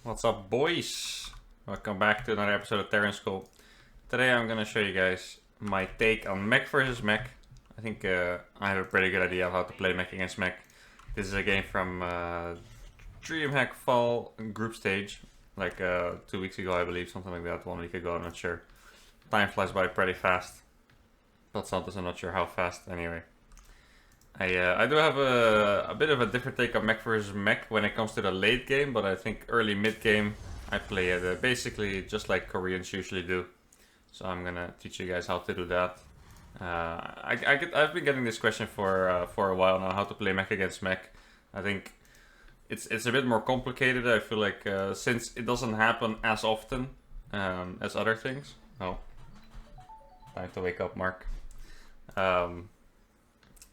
What's up, boys? Welcome back to another episode of Terran School. Today I'm gonna show you guys my take on Mech versus Mech. I think I have a pretty good idea of how to play Mech against Mech. This is a game from DreamHack Fall group stage, like 2 weeks ago I believe, something like that, 1 week ago, I'm not sure. Time flies by pretty fast, but sometimes I'm not sure how fast anyway. I do have a bit of a different take on Mech versus Mech when it comes to the late game, but I think early mid game I play it basically just like Koreans usually do. So I'm gonna teach you guys how to do that. I've been getting this question for a while now, how to play Mech against Mech. I think it's a bit more complicated. I feel like since it doesn't happen as often as other things. Oh, time to wake up, Mark.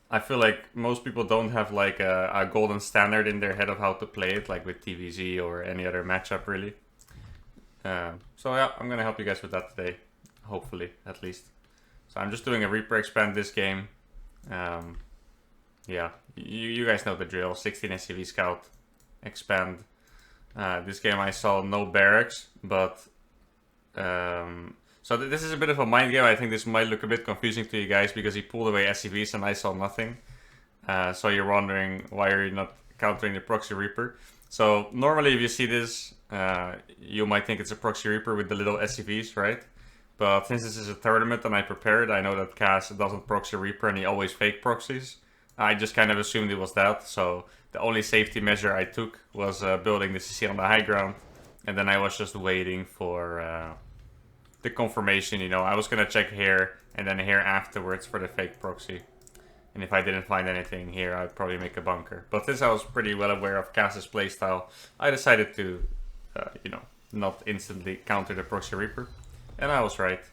I feel like most people don't have like a golden standard in their head of how to play it, like with TVZ or any other matchup really. So yeah, I'm gonna help you guys with that today, hopefully at least. So I'm just doing a Reaper expand this game. Yeah, you guys know the drill. 16 SCV scout expand. This game I saw no barracks, but so this is a bit of a mind game. I think this might look a bit confusing to you guys because he pulled away SCVs and I saw nothing. So you're wondering why are you not countering the Proxy Reaper. So normally if you see this, you might think it's a Proxy Reaper with the little SCVs, right? But since this is a tournament and I prepared, I know that Cass doesn't Proxy Reaper and he always fake proxies. I just kind of assumed it was that. So the only safety measure I took was building the CC on the high ground. And then I was just waiting for the confirmation, you know. I was gonna check here and then here afterwards for the fake proxy. And if I didn't find anything here, I'd probably make a bunker. But since I was pretty well aware of Cass's playstyle, I decided to, you know, not instantly counter the Proxy Reaper. And I was right.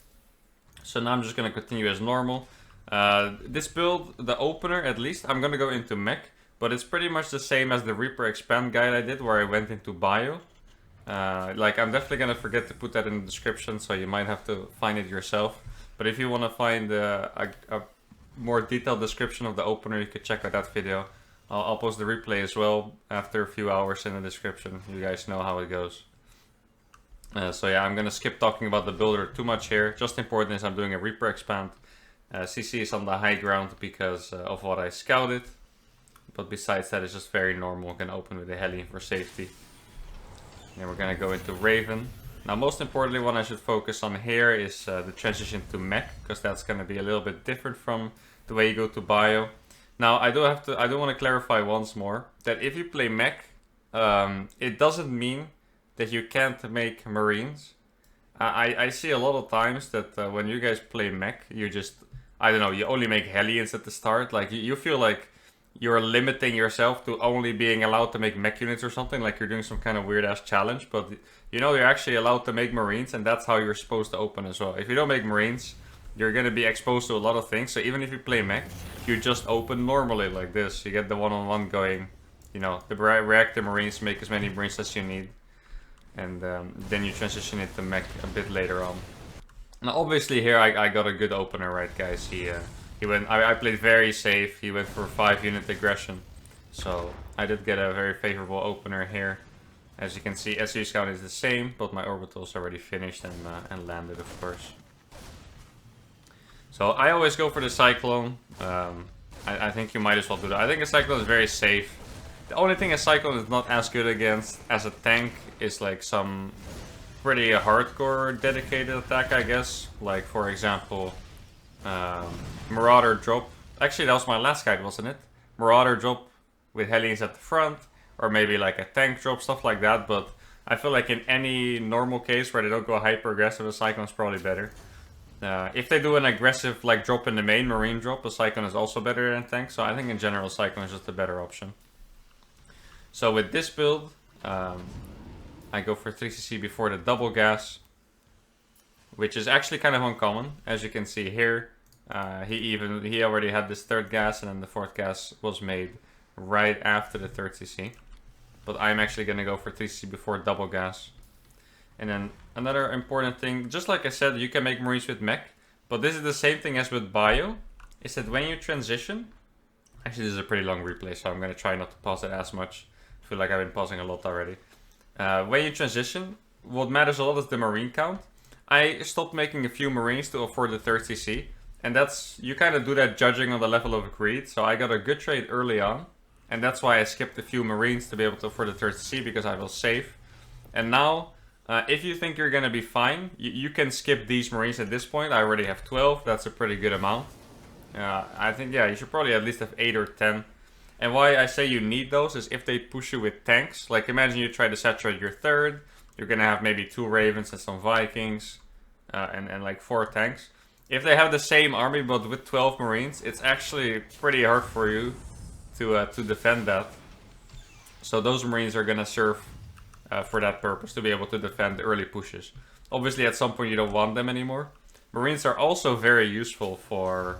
So now I'm just gonna continue as normal. This build, the opener at least, I'm gonna go into Mech. But it's pretty much the same as the Reaper Expand guide I did, where I went into Bio. Like I'm definitely gonna forget to put that in the description, so you might have to find it yourself. But if you want to find a more detailed description of the opener, you could check out that video. I'll post the replay as well after a few hours in the description. You guys know how it goes. So yeah, I'm gonna skip talking about the builder too much here. Just important is I'm doing a Reaper expand. CC is on the high ground because of what I scouted. But besides that, it's just very normal. I'm gonna open with a heli for safety. Then we're gonna go into Raven. Now most importantly what I should focus on here is the transition to Mech, because that's gonna be a little bit different from the way you go to Bio. Now I do want to clarify once more that if you play Mech, it doesn't mean that you can't make Marines. I see a lot of times that when you guys play Mech, you just, I don't know, you only make Hellions at the start. Like you feel like you're limiting yourself to only being allowed to make mech units or something, like you're doing some kind of weird ass challenge, but you know you're actually allowed to make Marines, and that's how you're supposed to open as well. If you don't make Marines, you're gonna be exposed to a lot of things, so even if you play mech, you just open normally like this. You get the one-on-one going, you know, the reactor Marines, make as many Marines as you need, and then you transition into mech a bit later on. Now obviously here I got a good opener, right guys? I played very safe. He went for 5 unit aggression. So I did get a very favorable opener here. As you can see, SU scout is the same, but my orbital's already finished and landed, of course. So I always go for the Cyclone. I think you might as well do that. I think a Cyclone is very safe. The only thing a Cyclone is not as good against as a tank is like some pretty hardcore dedicated attack, I guess. Like for example, Marauder drop. Actually, that was my last guide, wasn't it? Marauder drop with Hellions at the front, or maybe like a tank drop, stuff like that. But I feel like in any normal case where they don't go hyper aggressive, a Cyclone is probably better. If they do an aggressive like drop in the main, Marine drop, a Cyclone is also better than tank. So I think in general, Cyclone is just a better option. So with this build, I go for 3cc before the double gas, which is actually kind of uncommon, as you can see here. He already had this third gas, and then the fourth gas was made right after the third CC. But I'm actually gonna go for 3cc before double gas. And then another important thing, just like I said, you can make Marines with Mech, but this is the same thing as with Bio, is that when you transition, actually this is a pretty long replay, so I'm gonna try not to pause it as much. I feel like I've been pausing a lot already. When you transition, what matters a lot is the marine count. I stopped making a few marines to afford the 3rd CC, and that's, you kind of do that judging on the level of greed. So I got a good trade early on, and that's why I skipped a few marines to be able to afford the 3rd CC, because I was safe. And now, if you think you're gonna be fine, you can skip these marines at this point. I already have 12, that's a pretty good amount. I think, yeah, you should probably at least have 8 or 10. And why I say you need those is if they push you with tanks. Like, imagine you try to saturate your 3rd, you're gonna have maybe 2 Ravens and some Vikings, and like 4 tanks. If they have the same army but with 12 Marines, it's actually pretty hard for you to defend that. So those Marines are gonna serve for that purpose, to be able to defend early pushes. Obviously at some point you don't want them anymore. Marines are also very useful for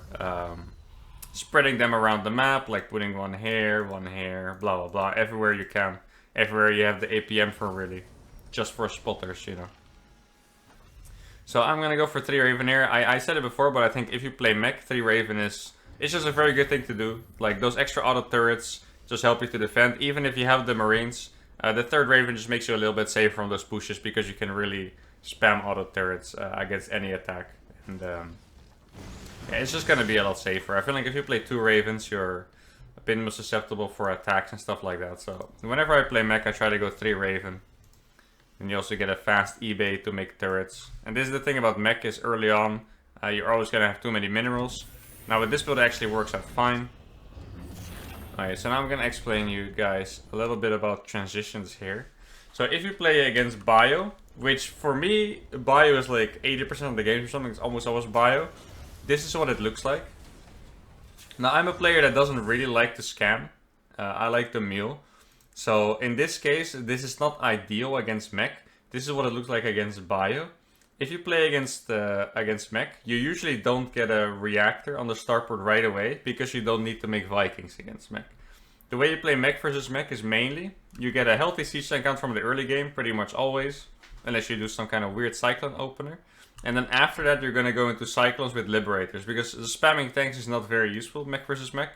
spreading them around the map, like putting one here, blah blah blah, everywhere you can. Everywhere you have the APM for, really. Just for spotters, you know. So I'm gonna go for 3 Raven here. I said it before, but I think if you play Mech, 3 Raven is... It's just a very good thing to do. Like, those extra auto turrets just help you to defend. Even if you have the Marines, the 3rd Raven just makes you a little bit safer from those pushes, because you can really spam auto turrets against any attack. And yeah, it's just gonna be a lot safer. I feel like if you play 2 Ravens, you're a bit more susceptible for attacks and stuff like that. So whenever I play Mech, I try to go 3 Raven. And you also get a fast eBay to make turrets. And this is the thing about Mech, is early on, you're always gonna have too many minerals. Now with this build it actually works out fine. Alright, so now I'm gonna explain you guys a little bit about transitions here. So if you play against Bio, which for me, Bio is like 80% of the game or something, it's almost always Bio. This is what it looks like. Now I'm a player that doesn't really like to scam. I like to meal. So in this case, this is not ideal against Mech. This is what it looks like against Bio. If you play against Mech, you usually don't get a reactor on the starport right away, because you don't need to make Vikings against Mech. The way you play Mech versus Mech is mainly, you get a healthy siege tank count from the early game, pretty much always, unless you do some kind of weird Cyclone opener. And then after that, you're going to go into Cyclones with Liberators, because the spamming tanks is not very useful, Mech versus Mech.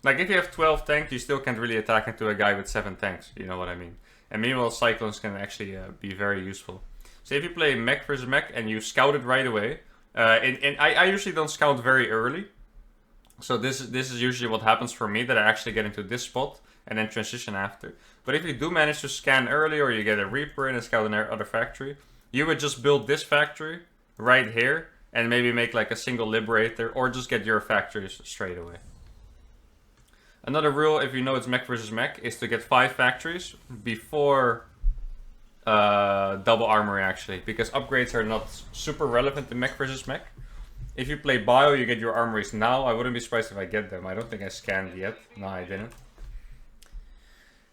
Like, if you have 12 tanks, you still can't really attack into a guy with 7 tanks, you know what I mean. And meanwhile, Cyclones can actually be very useful. So if you play Mech versus Mech and you scout it right away, and I usually don't scout very early. So this is usually what happens for me, that I actually get into this spot and then transition after. But if you do manage to scan early, or you get a Reaper and a scout another factory, you would just build this factory right here and maybe make like a single Liberator, or just get your factories straight away. Another rule, if you know it's Mech versus Mech, is to get 5 factories before double armory, actually, because upgrades are not super relevant to Mech versus Mech. If you play Bio, you get your armories now. I wouldn't be surprised if I get them. I don't think I scanned yet. No, I didn't.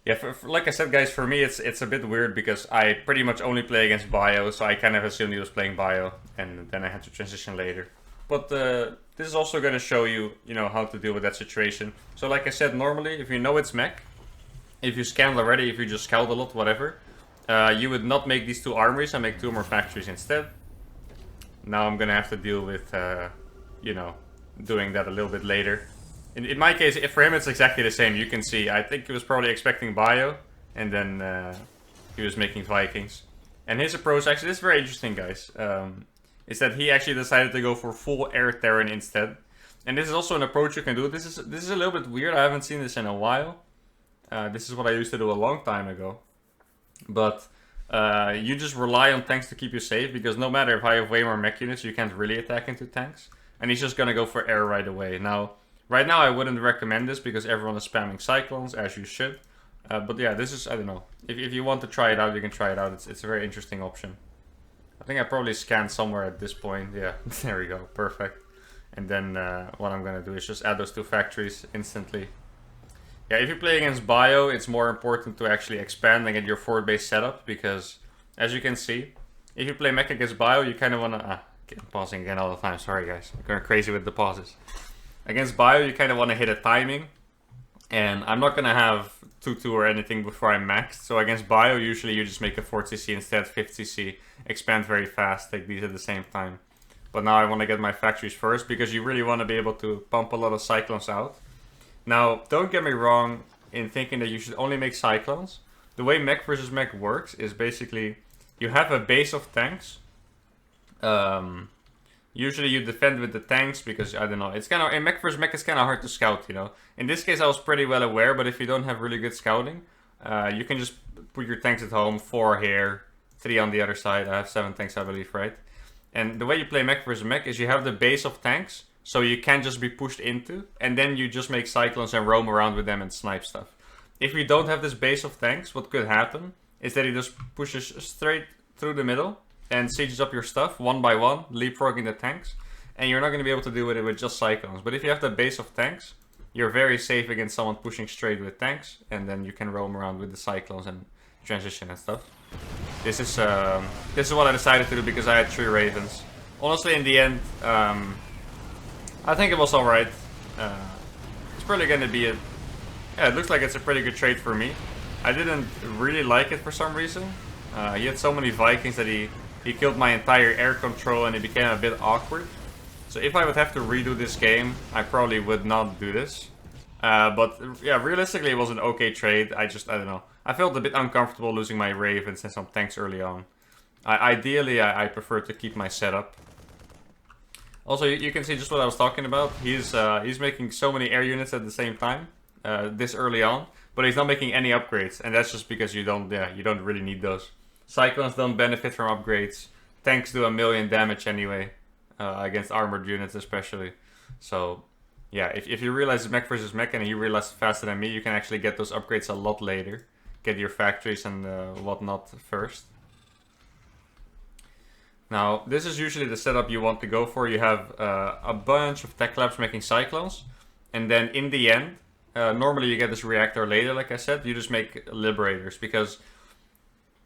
Yeah, like I said, guys, for me it's a bit weird, because I pretty much only play against Bio, so I kind of assumed he was playing Bio, and then I had to transition later. But this is also going to show you, how to deal with that situation. So like I said, normally, if you know it's Mech, if you scanned already, if you just scout a lot, whatever, you would not make these 2 armories and make 2 more factories instead. Now I'm going to have to deal with, doing that a little bit later. In my case, for him it's exactly the same. You can see, I think he was probably expecting Bio, and then he was making Vikings. And his approach, actually, this is very interesting, guys. Is that he actually decided to go for full air Terran instead. And this is also an approach you can do. This is a little bit weird. I haven't seen this in a while. This is what I used to do a long time ago. But you just rely on tanks to keep you safe, because no matter if I have way more mech units, you can't really attack into tanks. And he's just gonna go for air right away. Now, right now I wouldn't recommend this, because everyone is spamming Cyclones, as you should. But yeah, this is, I don't know. If you want to try it out, you can try it out. It's a very interesting option. I think I probably scanned somewhere at this point. Yeah, there we go. Perfect. And then what I'm going to do is just add those 2 factories instantly. Yeah, if you play against Bio, it's more important to actually expand and get your forward base set up. Because, as you can see, if you play Mech against Bio, you kind of want to... pausing again all the time. Sorry, guys. I'm going crazy with the pauses. Against Bio, you kind of want to hit a timing. And I'm not going to have 2-2 or anything before I'm maxed. So against Bio, usually you just make a 4cc instead, 5cc, expand very fast, take these at the same time. But now I want to get my factories first, because you really want to be able to pump a lot of Cyclones out. Now, don't get me wrong in thinking that you should only make Cyclones. the way mech versus mech works is basically you have a base of tanks. Usually you defend with the tanks because, I don't know, it's kind of, in mech versus mech it's kind of hard to scout, you know. In this case I was pretty well aware, but if you don't have really good scouting, you can just put your tanks at home, 4 here, 3 on the other side. I have 7 tanks, I believe, right? And the way you play mech versus mech is you have the base of tanks, so you can't just be pushed into, and then you just make cyclones and roam around with them and snipe stuff. If you don't have this base of tanks, what could happen is that he just pushes straight through the middle and sieges up your stuff one by one, leapfrogging the tanks, and you're not going to be able to do it with just cyclones. But if you have the base of tanks, you're very safe against someone pushing straight with tanks, and then you can roam around with the cyclones and transition and stuff. This is what I decided to do because I had 3 ravens. Honestly, in the end, I think it was alright. It's probably going to be a... Yeah, it looks like it's a pretty good trade for me. I didn't really like it for some reason. He had so many Vikings that he killed my entire air control and it became a bit awkward. So if I would have to redo this game, I probably would not do this. But yeah, realistically it was an okay trade. I don't know. I felt a bit uncomfortable losing my ravens and some tanks early on. Ideally, I prefer to keep my setup. Also, you can see just what I was talking about. He's making so many air units at the same time, this early on, but he's not making any upgrades, and that's just because you don't really need those. Cyclones don't benefit from upgrades. Tanks do 1,000,000 damage anyway, against armored units especially. So, yeah, if you realize mech versus mech and you realize faster than me, you can actually get those upgrades a lot later. Get your factories and whatnot first. Now, this is usually the setup you want to go for. You have a bunch of tech labs making cyclones, and then in the end, normally you get this reactor later, like I said, you just make liberators, because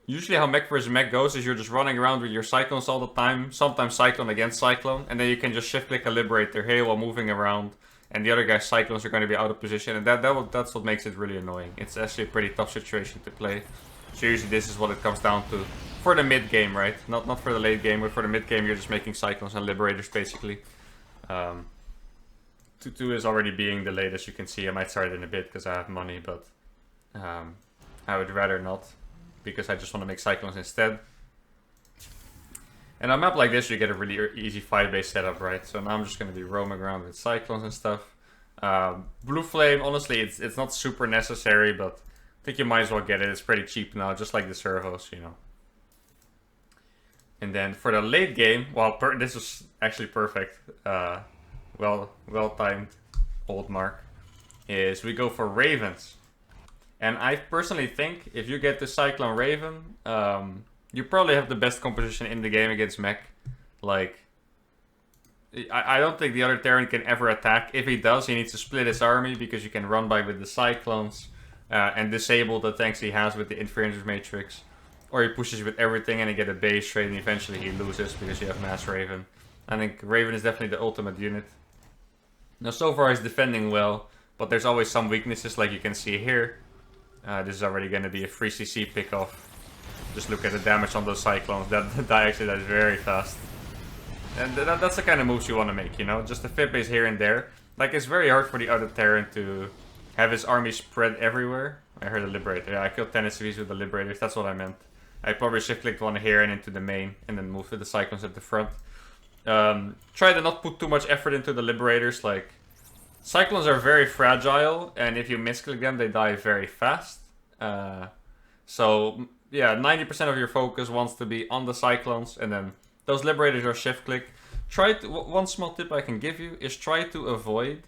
usually how mech versus mech goes is you're just running around with your cyclones all the time, sometimes cyclone against cyclone, and then you can just shift click a liberator here while moving around, and the other guy's cyclones are going to be out of position, and that's what makes it really annoying. It's actually a pretty tough situation to play. So usually this is what it comes down to. For the mid game, right? Not for the late game, but for the mid game you're just making cyclones and liberators basically. 2-2 is already being delayed, as you can see. I might start it in a bit because I have money, but I would rather not, because I just want to make cyclones instead. And on a map like this, you get a really easy 5-base setup, right? So now I'm just going to be roaming around with cyclones and stuff. Blue Flame, honestly, it's not super necessary, but I think you might as well get it. It's pretty cheap now, just like the servos, you know. And then for the late game, well, this was actually perfect. Well timed, old Mark. Is we go for ravens. And I personally think if you get the Cyclone Raven, you probably have the best composition in the game against mech. Like, I don't think the other Terran can ever attack. If he does, he needs to split his army, because you can run by with the Cyclones and disable the tanks he has with the Inferior's Matrix. Or he pushes with everything and you get a base trade and eventually he loses because you have Mass Raven. I think Raven is definitely the ultimate unit. Now so far he's defending well, but there's always some weaknesses, like you can see here. This is already going to be a free CC pickoff. Just look at the damage on those Cyclones. That die actually dies very fast. And that's the kind of moves you want to make, you know? Just a fit base here and there. Like, it's very hard for the other Terran to have his army spread everywhere. I heard a Liberator. Yeah, I killed 10 SCVs with the Liberators. That's what I meant. I probably shift-clicked one here and into the main, and then move with the Cyclones at the front. Try to not put too much effort into the Liberators. Like, Cyclones are very fragile, and if you misclick them, they die very fast. So, yeah, 90% of your focus wants to be on the Cyclones, and then those Liberators are shift-click. One small tip I can give you is try to avoid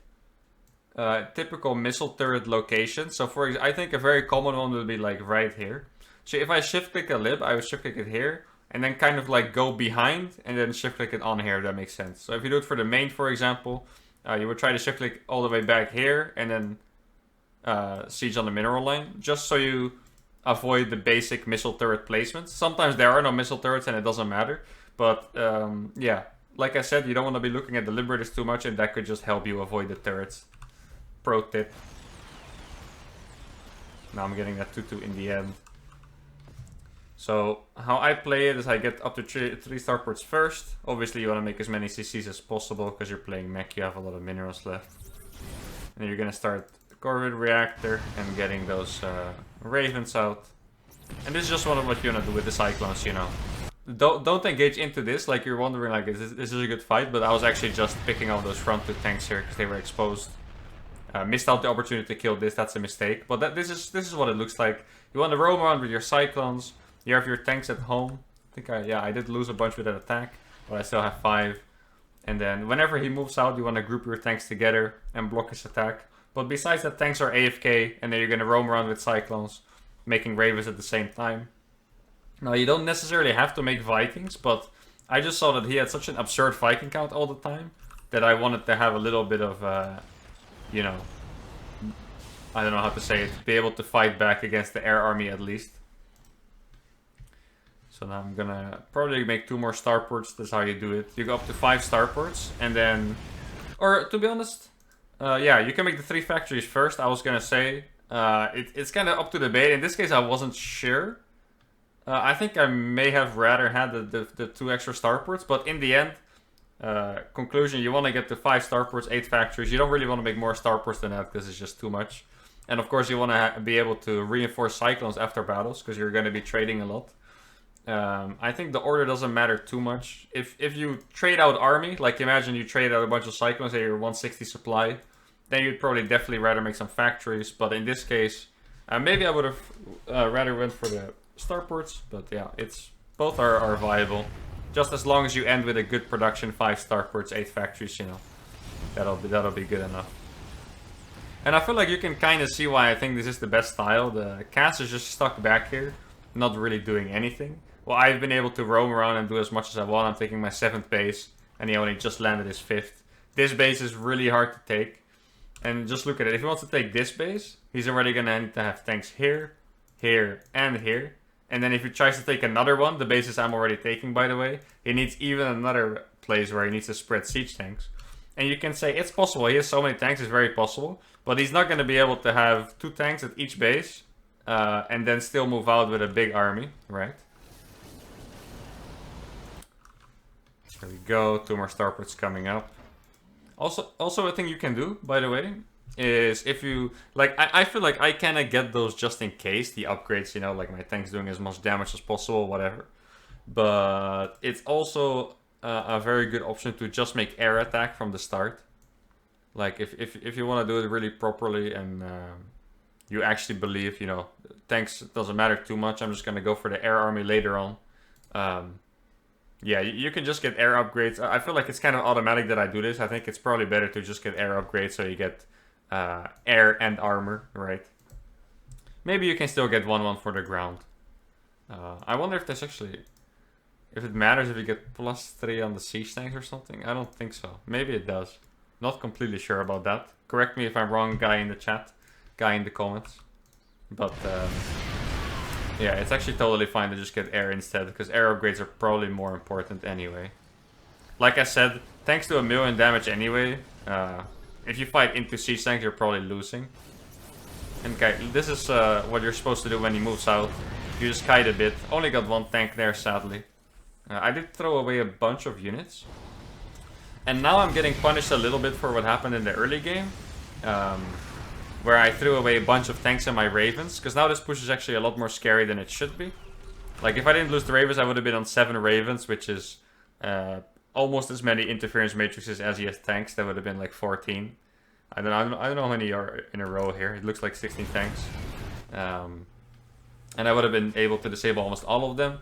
typical missile turret locations. So, for example, I think a very common one would be like right here. So if I shift-click a lib, I would shift-click it here, and then kind of like go behind, and then shift-click it on here, if that makes sense. So if you do it for the main, for example, you would try to shift-click all the way back here, and then siege on the mineral line, just so you avoid the basic missile turret placements. Sometimes there are no missile turrets, and it doesn't matter. But, yeah, like I said, you don't want to be looking at the Liberators too much, and that could just help you avoid the turrets. Pro tip. Now I'm getting that 2-2 in the end. So, how I play it is I get up to 3 starports first. Obviously, you want to make as many CCs as possible because you're playing mech, you have a lot of minerals left. And then you're going to start the Corvid Reactor and getting those Ravens out. And this is just what you want to do with the Cyclones, you know. Don't engage into this, like you're wondering, like, this is a good fight, but I was actually just picking up those front 2 tanks here because they were exposed. Missed out the opportunity to kill this, that's a mistake. But this is what it looks like. You want to roam around with your Cyclones, you have your tanks at home. I think I did lose a bunch with that attack, but I still have 5. And then whenever he moves out, you want to group your tanks together and block his attack. But besides that, tanks are AFK, and then you're going to roam around with Cyclones, making Ravens at the same time. Now, you don't necessarily have to make Vikings, but I just saw that he had such an absurd Viking count all the time that I wanted to have a little bit of, you know, I don't know how to say it, be able to fight back against the air army at least. So now I'm gonna probably make 2 more starports. That's how you do it. You go up to 5 starports, and then, or to be honest, yeah, you can make the 3 factories first. I was gonna say it's kind of up to debate. In this case, I wasn't sure. I think I may have rather had the 2 extra starports, but in the end, conclusion, you want to get to 5 starports, 8 factories. You don't really want to make more starports than that because it's just too much. And of course, you want to be able to reinforce Cyclones after battles because you're going to be trading a lot. I think the order doesn't matter too much. If you trade out army, like imagine you trade out a bunch of Cyclones at your 160 supply, then you'd probably definitely rather make some factories. But in this case, maybe I would have rather went for the starports. But yeah, both are viable. Just as long as you end with a good production, 5 starports, 8 factories, you know, that'll be good enough. And I feel like you can kind of see why I think this is the best style. The Cass is just stuck back here, not really doing anything. Well, I've been able to roam around and do as much as I want. I'm taking my 7th base, and he only just landed his 5th. This base is really hard to take. And just look at it. If he wants to take this base, he's already going to need to have tanks here, here, and here. And then if he tries to take another one, the bases I'm already taking, by the way, he needs even another place where he needs to spread siege tanks. And you can say it's possible. He has so many tanks, it's very possible. But he's not going to be able to have 2 tanks at each base and then still move out with a big army, right? There we go. 2 more starports coming up. Also, a thing you can do, by the way, is if you like, I feel like I kind of get those just in case the upgrades, you know, like my tank's doing as much damage as possible, whatever. But it's also a very good option to just make air attack from the start. Like if you want to do it really properly and you actually believe, you know, tanks doesn't matter too much. I'm just gonna go for the air army later on. Yeah, you can just get air upgrades. I feel like it's kind of automatic that I do this. I think it's probably better to just get air upgrades so you get air and armor, right? Maybe you can still get 1-1 for the ground. I wonder if there's actually, if it matters if you get +3 on the siege tanks or something. I don't think so. Maybe it does. Not completely sure about that. Correct me if I'm wrong, guy in the chat, guy in the comments. But yeah, it's actually totally fine to just get air instead, because air upgrades are probably more important anyway. Like I said, tanks do 1,000,000 damage anyway. If you fight into siege tanks, you're probably losing. And okay, this is what you're supposed to do when he moves out. You just kite a bit. Only got 1 tank there, sadly. I did throw away a bunch of units. And now I'm getting punished a little bit for what happened in the early game. Where I threw away a bunch of tanks and my Ravens. Because now this push is actually a lot more scary than it should be. Like, if I didn't lose the Ravens, I would have been on 7 Ravens, which is almost as many interference matrices as he has tanks. That would have been like 14. I don't know how many are in a row here. It looks like 16 tanks. And I would have been able to disable almost all of them.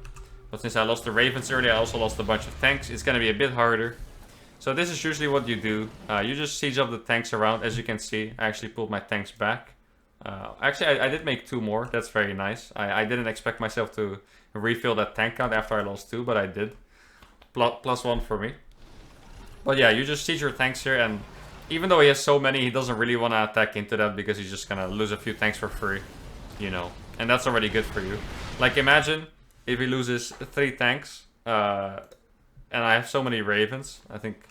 But since I lost the Ravens earlier, I also lost a bunch of tanks. It's going to be a bit harder. So this is usually what you do. You just siege up the tanks around. As you can see, I actually pulled my tanks back. Actually, I did make 2 more. That's very nice. I didn't expect myself to refill that tank count after I lost 2, but I did. +1 for me. But yeah, you just siege your tanks here, and even though he has so many, he doesn't really want to attack into that because he's just gonna lose a few tanks for free, you know. And that's already good for you. Like, imagine if he loses 3 tanks, and I have so many Ravens. I think,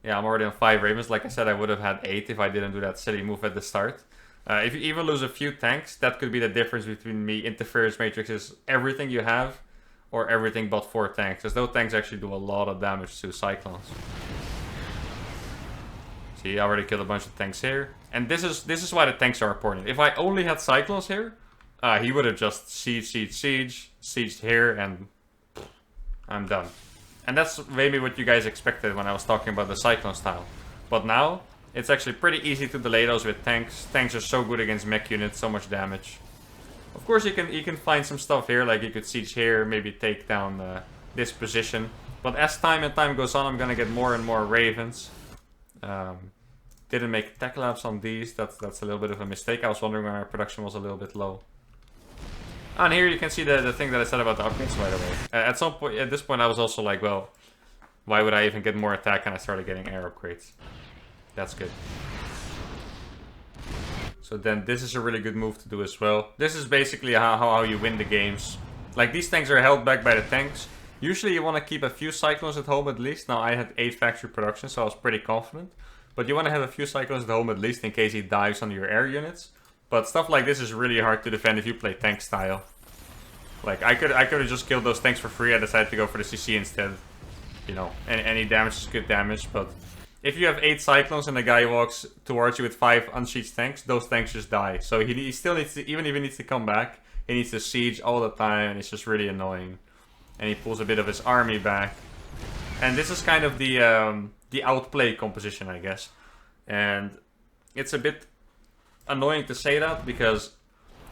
yeah, I'm already on 5 Ravens. Like I said, I would have had 8 if I didn't do that silly move at the start. If you even lose a few tanks, that could be the difference between me interference matrices everything you have, or everything but 4 tanks. Because those tanks actually do a lot of damage to Cyclones. See, I already killed a bunch of tanks here. And this is why the tanks are important. If I only had Cyclones here, he would have just sieged here, and I'm done. And that's maybe what you guys expected when I was talking about the Cyclone style. But now, it's actually pretty easy to delay those with tanks. Tanks are so good against mech units, so much damage. Of course, you can find some stuff here, like you could siege here, maybe take down this position. But as time goes on, I'm gonna get more and more Ravens. Didn't make attack labs on these. That's a little bit of a mistake. I was wondering when our production was a little bit low. And here you can see the thing that I said about the upgrades, by the way. At some point, at this point, I was also like, well, why would I even get more attack? And I started getting air upgrades. That's good. So then this is a really good move to do as well. This is basically how you win the games. Like, these tanks are held back by the tanks. Usually you want to keep a few Cyclones at home at least. Now I had 8 factory production, so I was pretty confident. But you want to have a few Cyclones at home at least in case he dives on your air units. But stuff like this is really hard to defend if you play tank style. Like, I could have just killed those tanks for free. I decided to go for the CC instead. You know, any damage is good damage, but if you have 8 Cyclones and the guy walks towards you with 5 unsheathed tanks, those tanks just die. So he still needs to, even if he needs to come back, he needs to siege all the time, and it's just really annoying. And he pulls a bit of his army back. And this is kind of the outplay composition, I guess. And it's a bit annoying to say that, because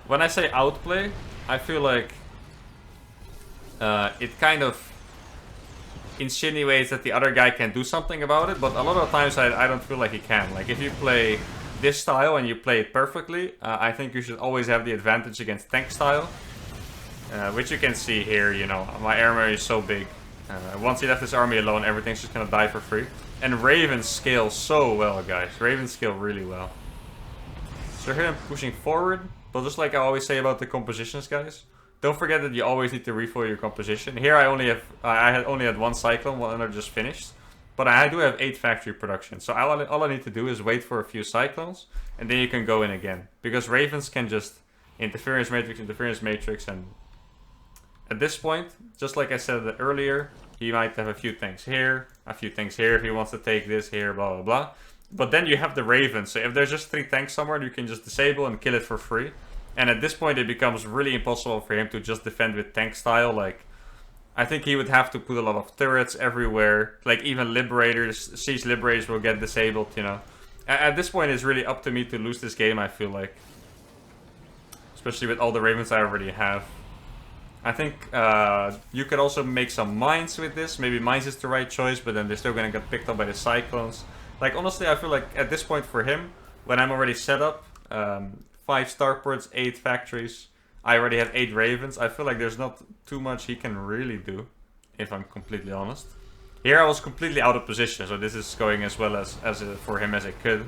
when I say outplay, I feel like it kind of insinuates that the other guy can do something about it, but a lot of times I don't feel like he can. Like, if you play this style and you play it perfectly, I think you should always have the advantage against tank style. Which you can see here, you know, my army is so big. Once he left his army alone, everything's just gonna die for free. And Ravens scale so well, guys. Ravens scale really well. So here I'm pushing forward, but just like I always say about the compositions, guys, don't forget that you always need to refill your composition. Here I only had 1 Cyclone, one other just finished. But I do have 8 factory production. So all I need to do is wait for a few Cyclones, and then you can go in again. Because Ravens can just interference matrix, and at this point, just like I said earlier, he might have a few things here, a few things here if he wants to take this here, blah blah blah. But then you have the Ravens, so if there's just 3 tanks somewhere, you can just disable and kill it for free. And at this point, it becomes really impossible for him to just defend with tank style. Like, I think he would have to put a lot of turrets everywhere. Like, even Liberators, Siege Liberators will get disabled, you know. At this point, it's really up to me to lose this game, I feel like. Especially with all the Ravens I already have. I think you could also make some mines with this. Maybe mines is the right choice, but then they're still going to get picked up by the Cyclones. Like, honestly, I feel like at this point for him, when I'm already set up, 5 starports, 8 factories, I already have 8 Ravens, I feel like there's not too much he can really do, if I'm completely honest. Here I was completely out of position, so this is going as well as for him as it could.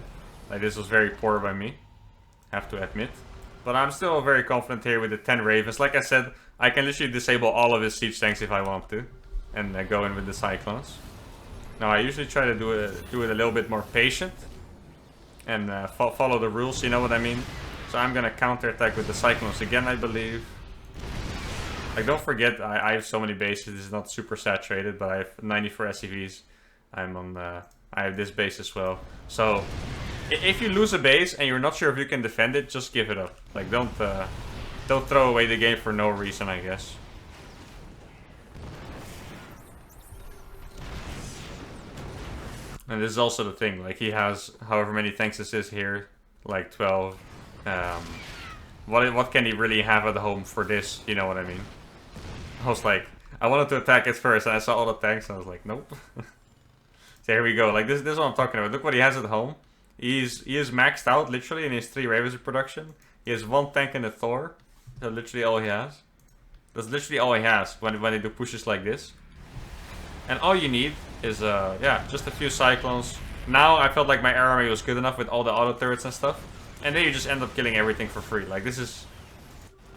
Like, this was very poor by me, have to admit. But I'm still very confident here with the 10 Ravens. Like I said, I can literally disable all of his siege tanks if I want to, and go in with the Cyclones. Now I usually try to do it a little bit more patient, and follow the rules, you know what I mean? So I'm gonna counterattack with the Cyclones again, I believe. Like, don't forget, I have so many bases. This is not super saturated, but I have 94 SCVs. I have this base as well. So if you lose a base and you're not sure if you can defend it, just give it up. Like, don't throw away the game for no reason, I guess. And this is also the thing. Like, he has however many tanks this is here, like 12. What can he really have at home for this? You know what I mean? I was like, I wanted to attack it first, and I saw all the tanks, and I was like, nope. So here we go. Like, this is what I'm talking about. Look what he has at home. He is maxed out literally in his 3 Ravens of production. He has 1 tank and a Thor. That's literally all he has. That's literally all he has when they do pushes like this. And all you need is yeah, just a few Cyclones. Now I felt like my air army was good enough with all the auto turrets and stuff. And then you just end up killing everything for free. Like, this is...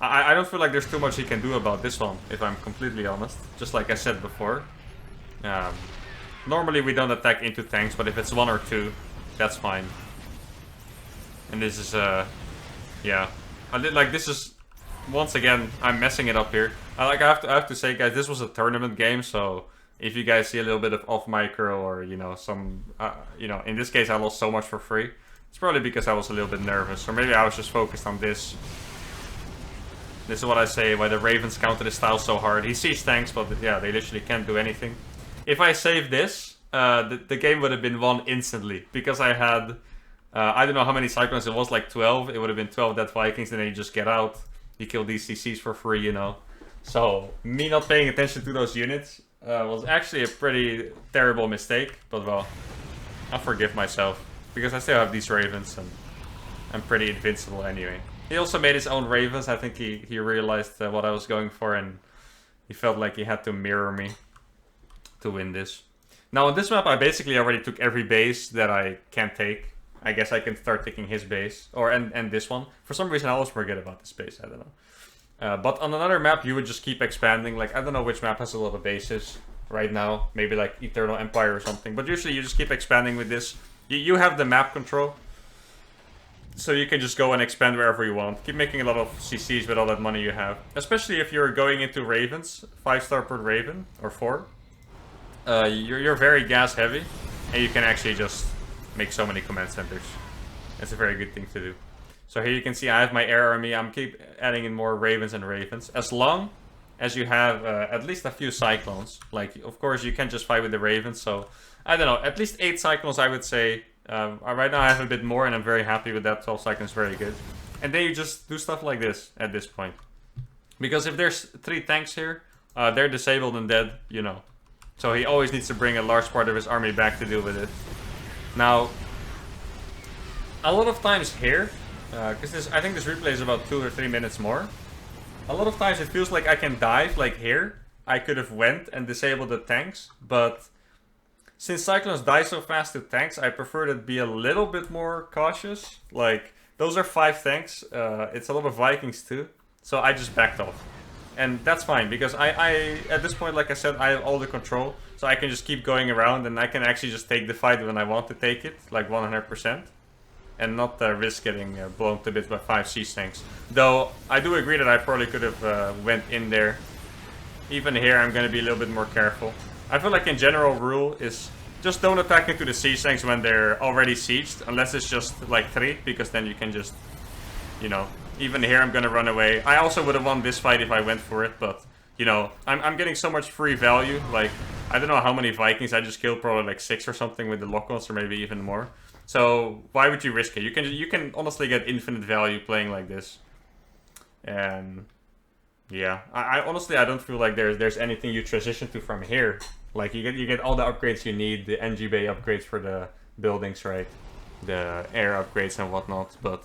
I don't feel like there's too much he can do about this one, if I'm completely honest. Just like I said before. Normally we don't attack into tanks, but if it's 1 or 2, that's fine. And this is, yeah. Like, this is... Once again, I'm messing it up here. I have to say, guys, this was a tournament game, so... If you guys see a little bit of off micro, or, you know, some... you know, in this case I lost so much for free. It's probably because I was a little bit nervous, or maybe I was just focused on this. This is what I say, why the Ravens counter this style so hard. He sees tanks, but yeah, they literally can't do anything. If I save this, the game would have been won instantly. Because I had, I don't know how many Cyclones it was, like 12. It would have been 12 dead Vikings, and then you just get out. You kill these CCs for free, you know. So, me not paying attention to those units was actually a pretty terrible mistake. But well, I'll forgive myself. Because I still have these Ravens, and I'm pretty invincible anyway. He also made his own Ravens. I think he realized what I was going for, and he felt like he had to mirror me to win this. Now on this map, I basically already took every base that I can take. I guess I can start taking his base, or and this one. For some reason, I always forget about this base. I don't know. But on another map, you would just keep expanding. Like, I don't know which map has a lot of bases right now. Maybe like Eternal Empire or something. But usually you just keep expanding with this. You have the map control. So you can just go and expand wherever you want. Keep making a lot of CCs with all that money you have. Especially if you're going into Ravens. 5-star per Raven, or 4. You're very gas heavy. And you can actually just make so many command centers. It's a very good thing to do. So here you can see I have my air army. I'm keep adding in more Ravens and Ravens. As long as you have at least a few Cyclones. Like, of course, you can't just fight with the Ravens. So, I don't know. At least 8 Cyclones, I would say. Right now I have a bit more and I'm very happy with that. 12 seconds, very good. And then you just do stuff like this at this point. Because if there's 3 tanks here, they're disabled and dead, you know. So he always needs to bring a large part of his army back to deal with it. Now, a lot of times here, because I think this replay is about 2 or 3 minutes more. A lot of times it feels like I can dive, like here. I could have went and disabled the tanks, but since Cyclones die so fast to tanks, I prefer to be a little bit more cautious. Like, those are 5 tanks. It's a lot of Vikings too. So I just backed off. And that's fine, because I at this point, like I said, I have all the control. So I can just keep going around, and I can actually just take the fight when I want to take it. Like 100%. And not risk getting blown to bits by 5 siege tanks. Though, I do agree that I probably could have went in there. Even here, I'm going to be a little bit more careful. I feel like in general rule is just don't attack into the siege tanks when they're already sieged. Unless it's just like 3, because then you can just, you know, even here I'm gonna run away. I also would have won this fight if I went for it, but, you know, I'm getting so much free value. Like, I don't know how many Vikings I just killed, probably like 6 or something with the lock-ons, or maybe even more. So, why would you risk it? You can honestly get infinite value playing like this. And yeah, I honestly, I don't feel like there's anything you transition to from here. Like, you get all the upgrades you need, the NG Bay upgrades for the buildings, right? The air upgrades and whatnot, but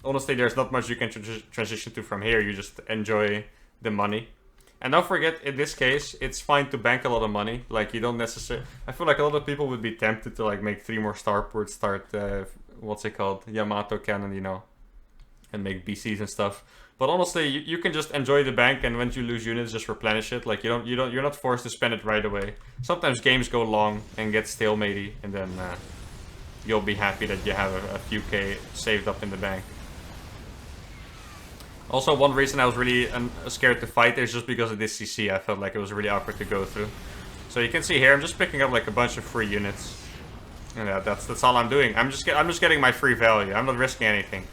honestly, there's not much you can transition to from here. You just enjoy the money. And don't forget, in this case, it's fine to bank a lot of money. Like, you don't necessarily... I feel like a lot of people would be tempted to, like, make 3 more starports, start, what's it called? Yamato cannon, you know, and make BCs and stuff. But honestly, you can just enjoy the bank, and once you lose units, just replenish it. Like, you're not forced to spend it right away. Sometimes games go long and get stalematey, and then you'll be happy that you have a few K saved up in the bank. Also, one reason I was really scared to fight is just because of this CC. I felt like it was really awkward to go through. So you can see here, I'm just picking up like a bunch of free units. And yeah, that's all I'm doing. I'm just getting my free value. I'm not risking anything.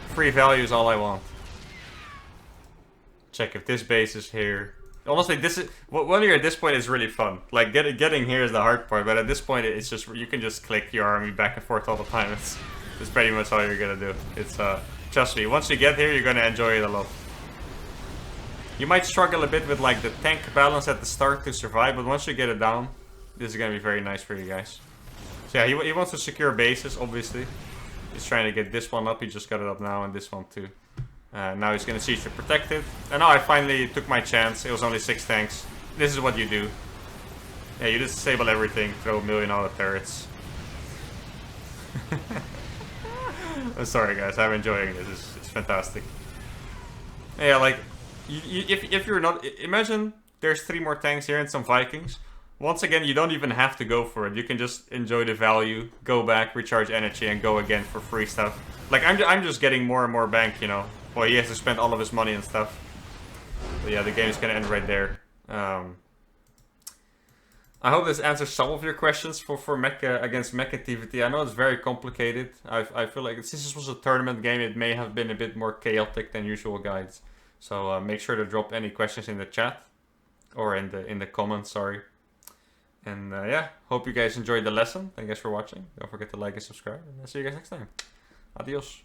Free value is all I want. Check if this base is here. Honestly, this is when you're at this point, it's really fun. Like getting here is the hard part, but at this point, it's just you can just click your army back and forth all the time. It's pretty much all you're gonna do. It's trust me, once you get here, you're gonna enjoy it a lot. You might struggle a bit with like the tank balance at the start to survive, but once you get it down, this is gonna be very nice for you guys. So yeah, he wants to secure bases, obviously. He's trying to get this one up. He just got it up now, and this one too. Now he's going to siege to protect it. And now I finally took my chance. It was only 6 tanks. This is what you do. Yeah, you just disable everything, throw a million auto turrets. I'm sorry guys, I'm enjoying this. It's fantastic. Yeah, like, if you're not... Imagine there's 3 more tanks here and some Vikings. Once again, you don't even have to go for it. You can just enjoy the value, go back, recharge energy, and go again for free stuff. Like, I'm just getting more and more bank, you know. Well, he has to spend all of his money and stuff. But yeah, the game is gonna end right there. I hope this answers some of your questions for Mech against Mech activity. I know it's very complicated. I feel like since this was a tournament game, it may have been a bit more chaotic than usual, guys. So make sure to drop any questions in the chat or in the comments, sorry. And yeah, hope you guys enjoyed the lesson. Thank you guys for watching. Don't forget to like and subscribe, and I'll see you guys next time. Adios.